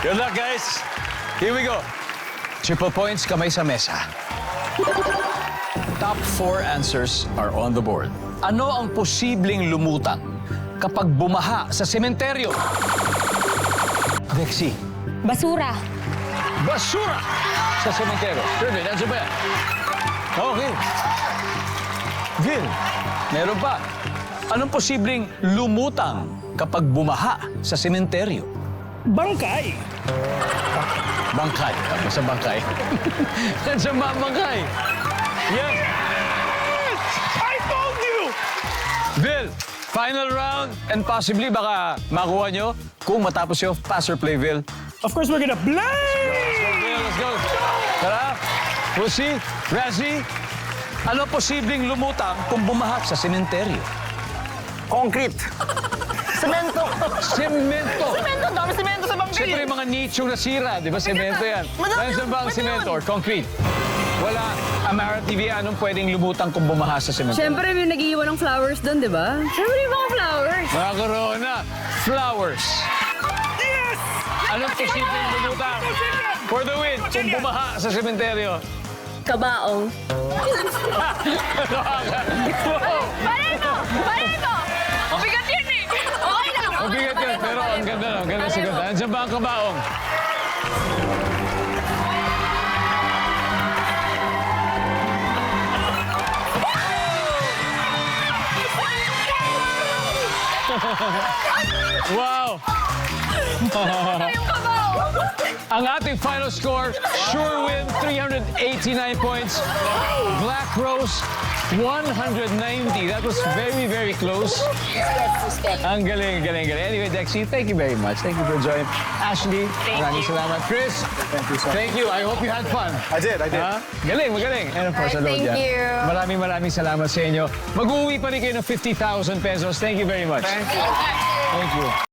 Good luck, guys. Here we go. Triple points, kamay sa mesa. Top 4 answers are on the board. Ano ang posibleng lumutang kapag bumaha sa sementeryo? Dexy. Basura. Basura sa sementeryo. Kirby, nandiyan ba yan? Okay. Gil, meron pa. Anong posibleng lumutang kapag bumaha sa sementeryo? Bangkay. Bangkay. Tapos sa bangkay. Nandiyan ba ang bangkay? Yes. I told you! Vil, final round and possibly baka makuha nyo kung matapos yung pass or play, Vil. Of course, we're gonna play! Vil, let's go. Tara, we'll see. Razzie, ano posibleng lumutang kung bumaha sa sementeryo? Concrete. Semento. Semento. Semento, dami semento sa bangkay. Siyempre yung mga nichong nasira, di ba? Semento yan. Madami Nandiyan ba ang yun. semento or concrete? Wala. Amara TV, anong pwedeng lumutang kung bumaha sa semento? Siyempre, may nag-iiwan ng flowers doon, di ba? Siyempre, yung mga flowers. Mga corona, flowers. Yes! Anong posibleng lumutang for the win kung bumaha sa sementeryo? Kabaong. Wow! Pareto! Pareto! Mabigat yun eh! Okay lang! Mabigat yun, pero ang ganda na, ang ganda sa ganda. Andiyan ba ang kabaong? Wow! Ang ating final score, Sure win, 389 points. Black Rose, 190. That was very, very close. Ang galing, galing, galing. Anyway, Dexy, thank you very much. Thank you for joining. Ashley, maraming salamat. Chris, thank you. I hope you had fun. I did. Ha? Galing, magaling. And of course, Alright, hello thank dyan. you. Maraming salamat sa inyo. Mag-uwi pa rin kayo ng 50,000 pesos. Thank you very much. Thank you. Thank you.